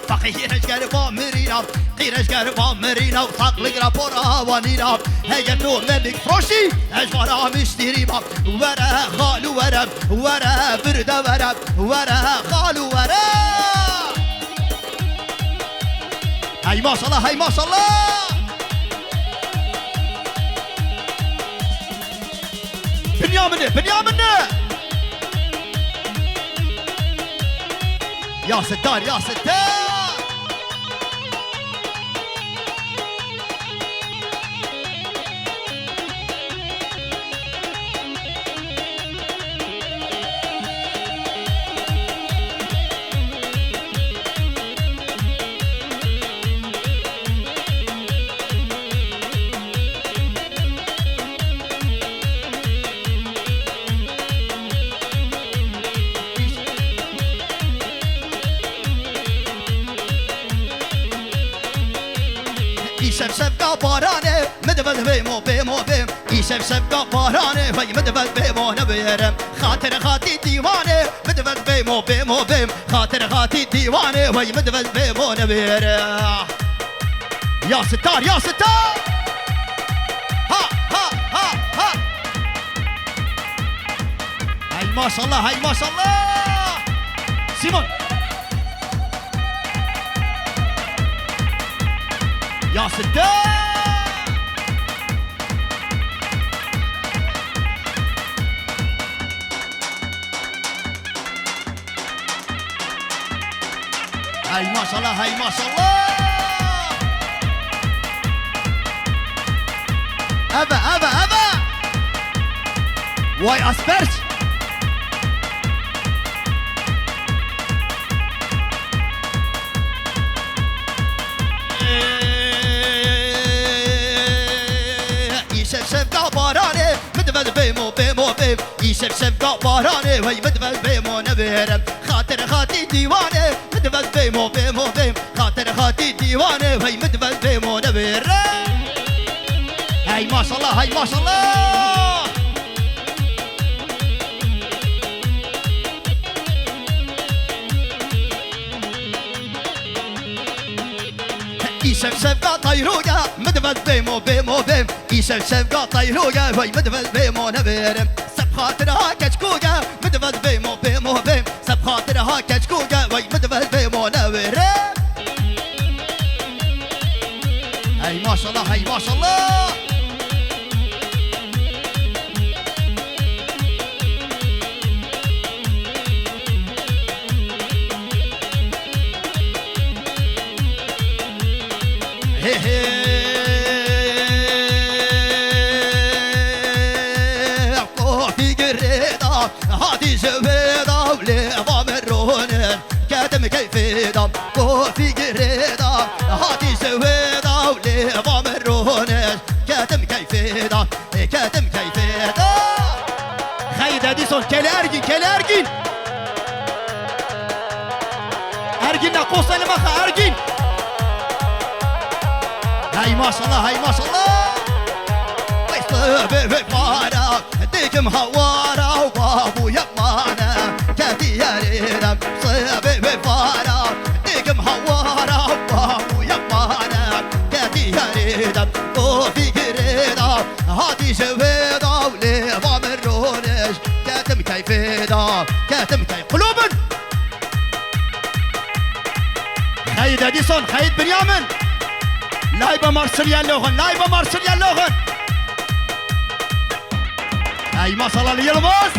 فقيرش قربا مرينا قيرش قربا مرينا وثقل قربا وانينا هيتو ملك فروشي اجوارا مشتريما ورا خالو ورا برده ورا خالو ورا. هاي ما شاء الله هاي ما شاء الله. بنيامن يا ستار يا ستار. شب قبارانه مدبل بيمو بيم شب قبارانه وي مدبل بيمو نبيرم خاطر خاطي ديوانه مدبل بيمو بيم خاطر خاطي ديوانه وي مدبل بيمو نبيرم. يا ستار يا ستار. ها هاي ما شاء الله هاي ما شاء الله. سيمون يا ستار. هاي ما شاء الله هاي ما شاء الله. أبا واي أسبرت شب قبارانه مدبل بيمو بيم شب قبارانه وي مدبل بيمو نبيرم خاطر خاطي ديوانه مدبل بيمو بيم خاطر خاطي ديوانه وي مدبل بيمو نبيرم. هاي ما شاء الله هاي ما شاء الله. شب طيروقة مدبل بيمو بيم شب طيروقة وي مدبل بيمو نبيرم سب خاطرها كشكوقة مدبل بيمو بيم سب خاطرها كشكوقة وي مدبل بيمو نبيرم. هاي ما شاء الله هاي ما شاء الله. في قريضة هادي زبيدة وليضة مرونة كاتم كيفيدة في قريضة هادي زبيدة وليضة مرونة كاتم كيفيدة خيد اديسون كالارجين ارجين ناقوس المخا ارجين. هاي ما شاء الله هاي ما شاء الله. صيبي بفارة ديك مهوارة وبابو يمانة كاتي يا رينا صيبي بفارة ديك مهوارة وبابو يمانة كاتي يا رينا وفي قريدة هاتي جويدة وليضة من رونش كاتم كيفيدة قلوبا. خيد اديسون خيد بنيامن لايبا مارسيليا لوغن هاي ما صار لي يلبس.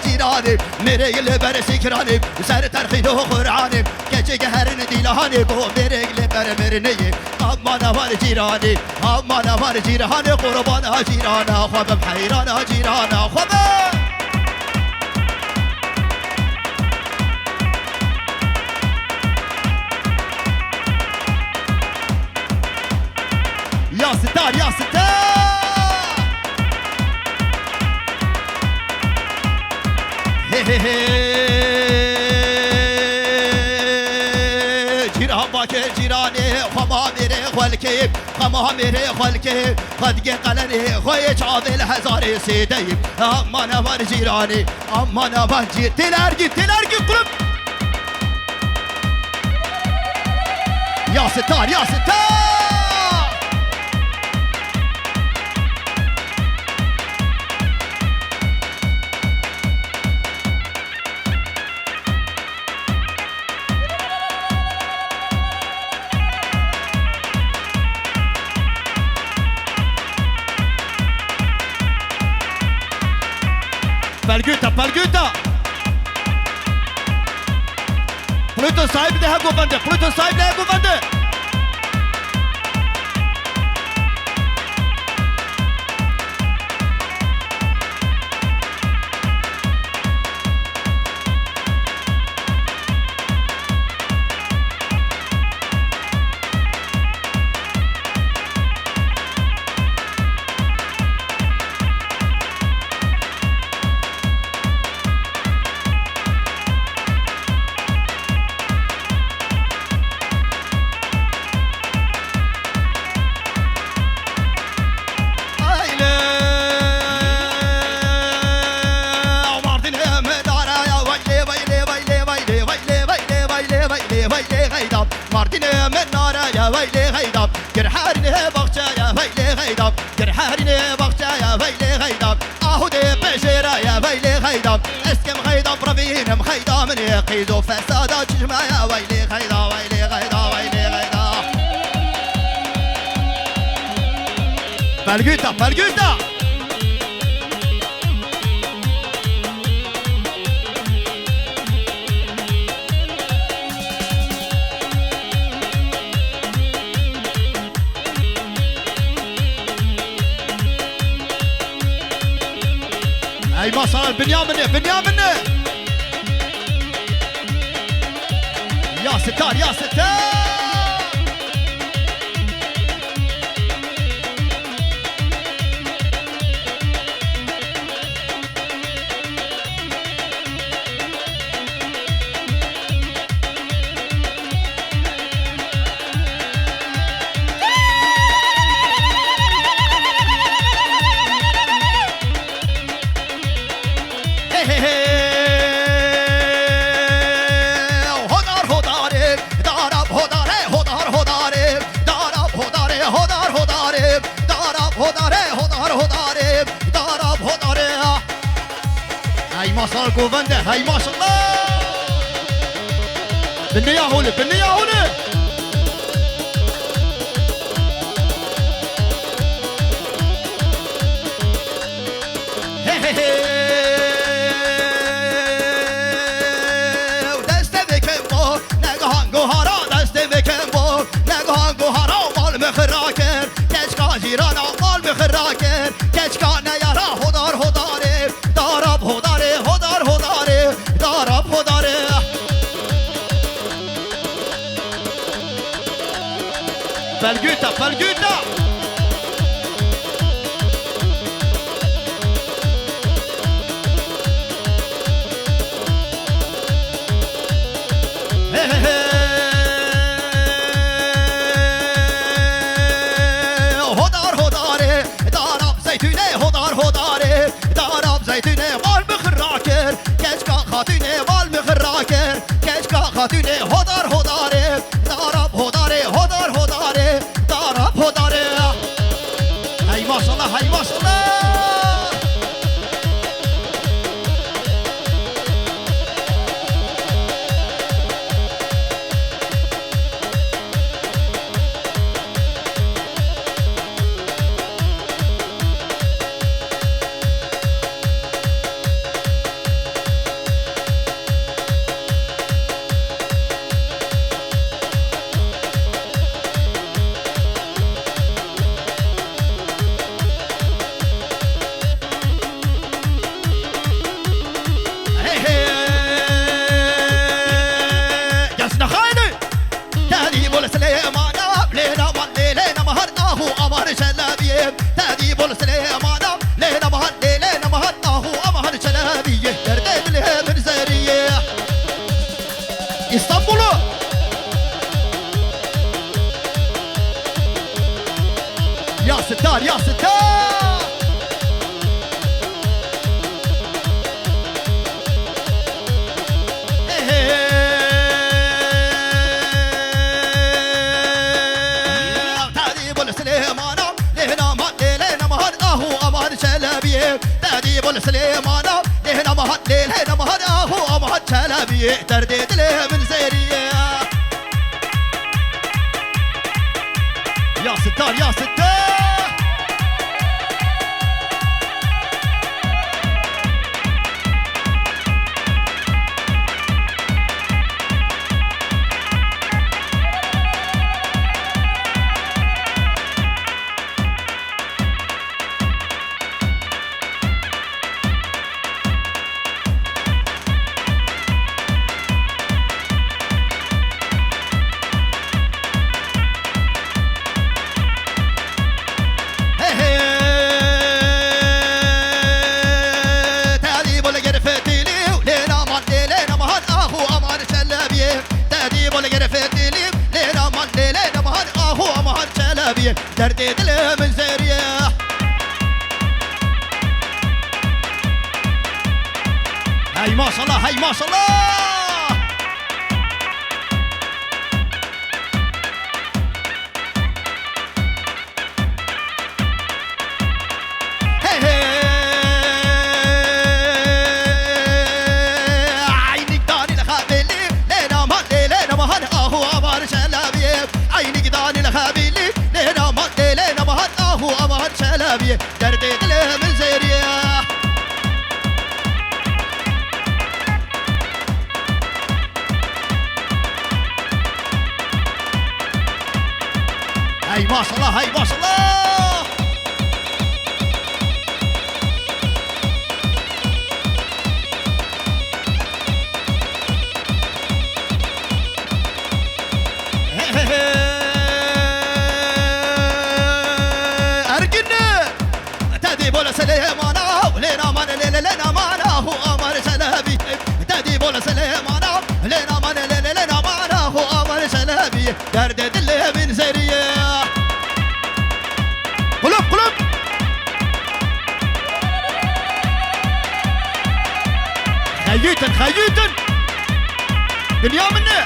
جيراني میره لبر سکرانی سر ترخید و قرآنی گچه که هر ندیلهانی بو میره لبر مرنی اما نوار جیرانی قربان ها جیرانا خوابم حیران ها جیرانا خوابم. يا ستار يا ستار. باك جيراني خما ميري خلكي خما ميري خلكي قد قلني خوي شعبي الهزاري سيدي اما نبر جيراني اما نبر جير تلارجي قلب يا ستار يا ستار Palguta, Palguta! Pluto sahip de govande, Pluto sahip de govande! مارديني من نارا يا ويلي غيداب جرحارني بغشا يا ويلي غيداب جرحارني بغشا يا ويلي غيداب اهودي بشيرا يا ويلي غيداب اسكم غيداب ربين مخيدا من يقيدو فسادا تجمع يا ويلي غيدا ويلي غيدا ويلي غيدا Palguta, Palguta اي ما صار بنيامني بنيامني يا ستار يا ستار ما صار كوفنده هاي ما شاء الله بالنية هولي بالنية هولي ودست بكمو نگهان گوهارا دست بکمو نگهان گوهارا مال مخراکر کچکا جیرانا مال مخراکر کچکا نیارا هدار هداره داراب هداره هدار هداره داراب هداره فالجوتا فالجوتا هدار هداره داراب زيتونه هدار هداره داراب زيتونه مال مخراكر كشكا خاتونه مال مخراكر كشكا خاتونه هدار هداره داراب هداره هدار هداره داراب هداره هاي ما شاء الله هاي ما شاء الله İstanbul'u ستار يا ستار. تأديب السليمان لهنا ما ليلنا مهر أهو أمهر شلبيه. تأديب السليمان لهنا مهر ليلنا مهر أهو أمهر شلبيه. ترديد له من زيريه يا ستار يا ستار. ترديد له من زرية هاي ما شاء الله هاي ما شاء الله. عينك داني لخابيلي لينا ما لينا ما هن اهو امار شلابيه. عينك داني لخابيلي لينا ما لينا ما هن اهو امار شلابيه. ترديد له من زرية هاي ما شاء الله هاي ما شاء الله. أرجنا تديب ولا سليمانا ولينا ما لينا ما هو أمر سلبي. تديب ولا سليمانا لينا ما لينا ما هو أمر سلبي. تردد اللي من زرية قلوب قلوب خييتن خييتن دنيا منه.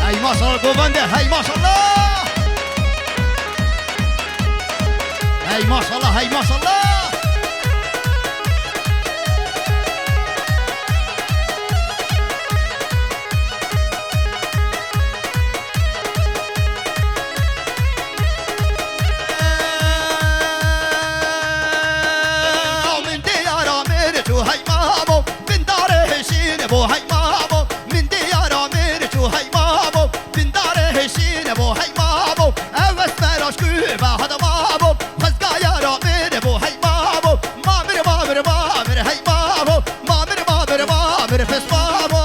هاي ما شاء الله هاي ما شاء الله هاي ما شاء الله. من ديار اميرتو هاي مامو من دار هشين ابو هاي مامو. من ديار اميرتو هاي مامو من دار هشين ابو هاي مامو. اوس براش كوبا هذا مامو خزقا يا رامير ابو هاي مامو. مامر مامر مامر هاي مامو مامر مامر مامر فس مامو.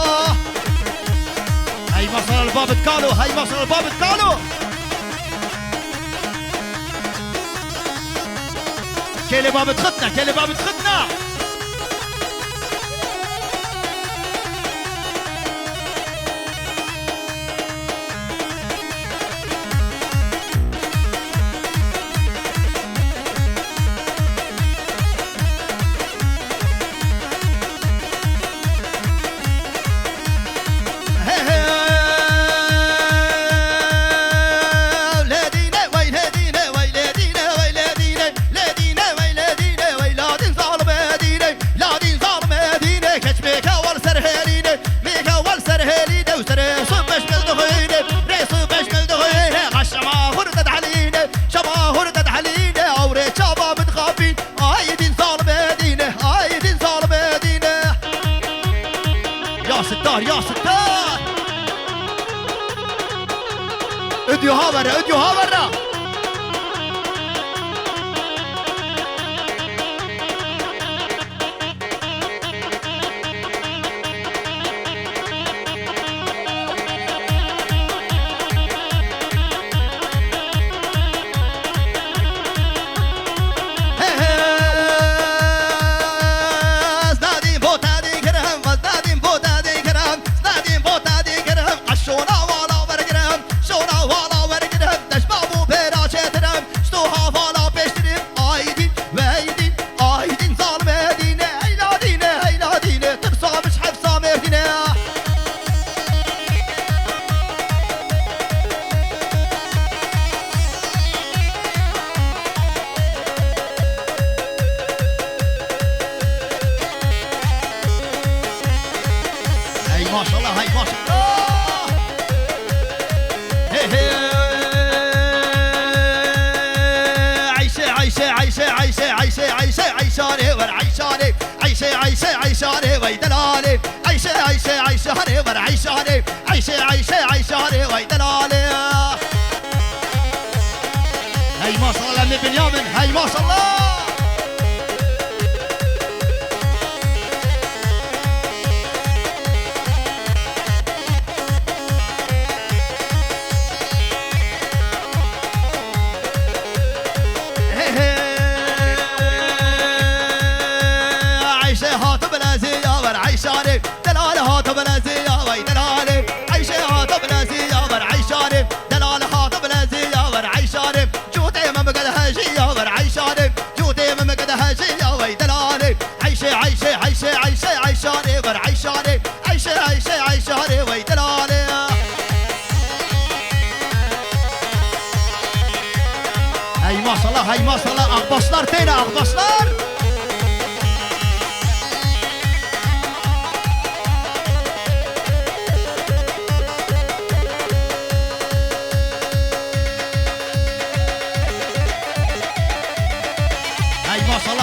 هاي مصر الباب تكالو هاي مصر الباب تكالو. كيلي باب تختنا كيلي باب تختنا. يا ستار يا ستار. اديوها برا اديوها برا. ما شاء الله هاي ما شاء الله. عيشة عيشة عيشة عيشة عيشة عيشة عيشاني ور عيشاني عيشة عيشة عيشاني ويدلالي عيشة عيشة عيشاني ور عيشاني عيشة عيشة عيشاني ويدلالي. هاي ما شاء الله من بنيامين هاي ما شاء الله. دلالها تبلازية ويدلالي عيشها تبلازية ورعيشاني دلالها تبلازية ورعيشاني جوتي ما بقد هاجية ورعيشاني جوتي ما بقد هاجية ويدلالي عيشة عيشة عيشة عيشة عيشاني ورعيشاني عيشة عيشة عيشاني ويدلالي. هاي ما شاء الله هاي ما شاء الله أغبصلار تينا أغبصلار.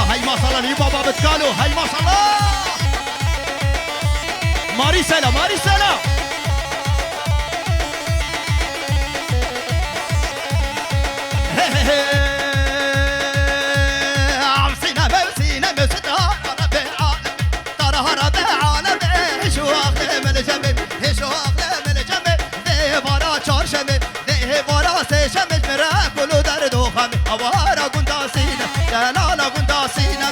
هاي ما شاء الله لي بابا بتقالوا هاي ما شاء الله. ماري سلا ماري سلا. عمسينا موسينا موسينا ربي العالم ترى ربي العالم هشو أخلي من الجمل هشو أخلي من الجمل ذي برا شار شمل ذي برا سي شمل مرا كلو درد وخمل أوارا قندا سينا دلالا قندا سينا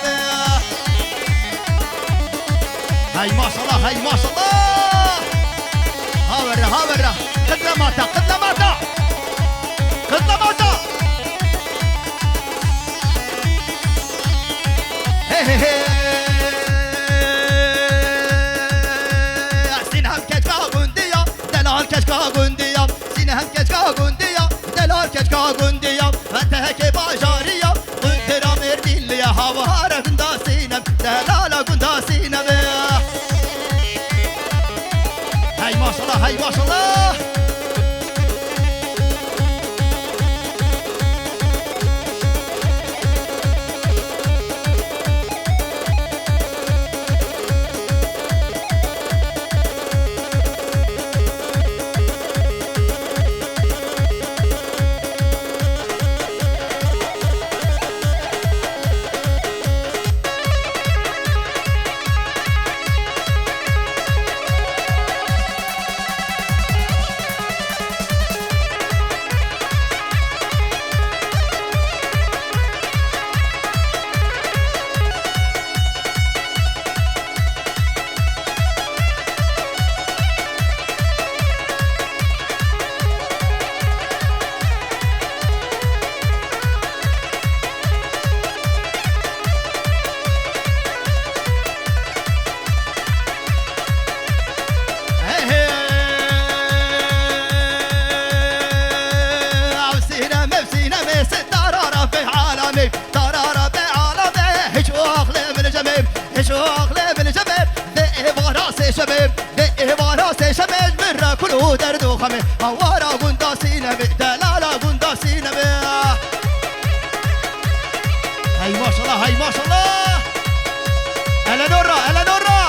هاي ما شاء الله هاي ما شاء الله. هاورا هاورا قدنا ماتا قدنا ماتا قدنا ماتا. سينهم كشكا قندية دلال كشكا قندية سينهم كشكا قندية دلال كشكا قندية فتهك باجارية قلت رامير ديلي هاورا قندا سينم دلالا قندا سينم. هاي ما شاء الله هاي ما شاء الله. شباب بإهوارا سي شباب مرة كله درد وخمي هوارا قندا سينا دلالا قندا سينا هاي ما شاء الله هاي ما شاء الله. ألا نورا ألا نورا.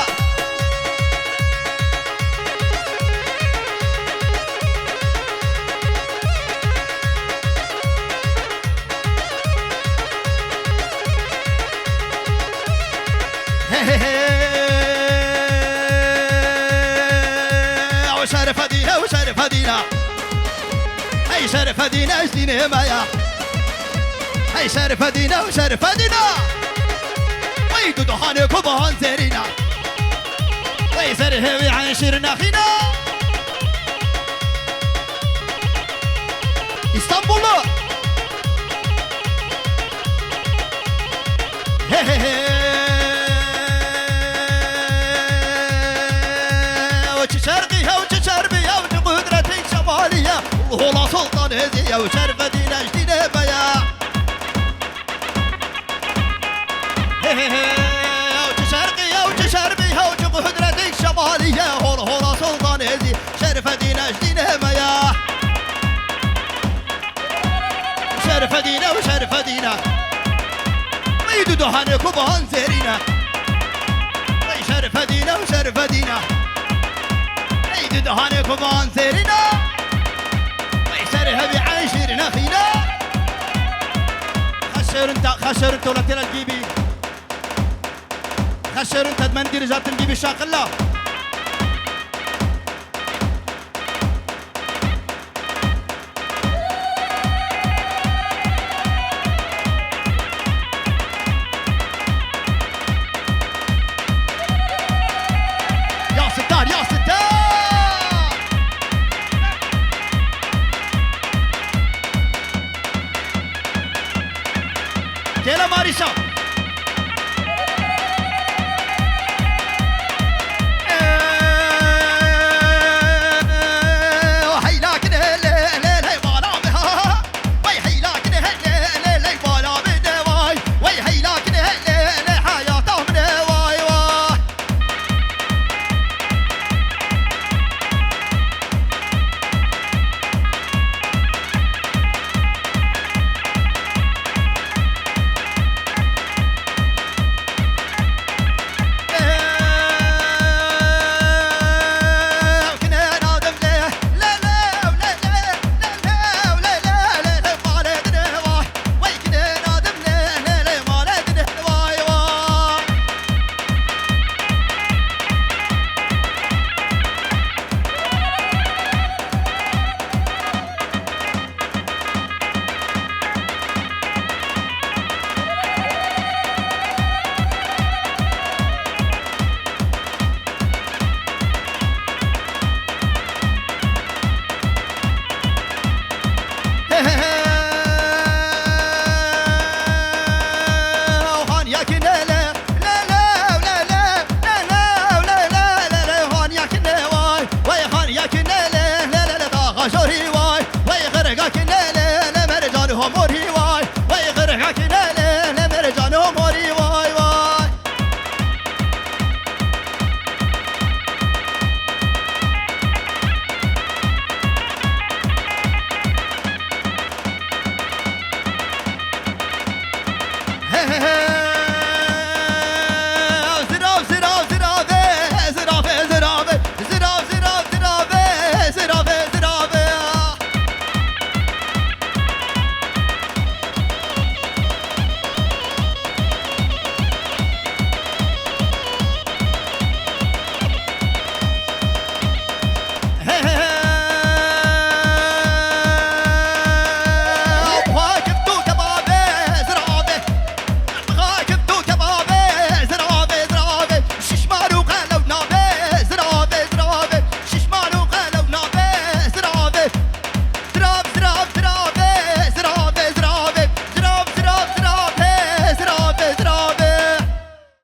وشرف دينا وشرف دينا هي شرف دينا جدينا مايا هي شرف دينا وشرف دينا ويدو دخانك وبهان زيرينا ويسره ويعيشرنا خينا اسطنبول وش شرقية وش شربية وش قدرتي شمالية والله سلطان هزية وشرف دينا جدينا بيا وش شرقية وش شربية وش قدرتي شمالية والله سلطان هزية شرف دينا جدينا بيا شرف دينا وشرف دينا ويدو دهانك وبهان زيرينا شرف دينا وشرف دينا عيد دهانك وبهان زيرينا ويسرها بعاشرنا خينا خشر انت ولا تلا الجيبي خشر انت مندير جات نجيب الشاقلة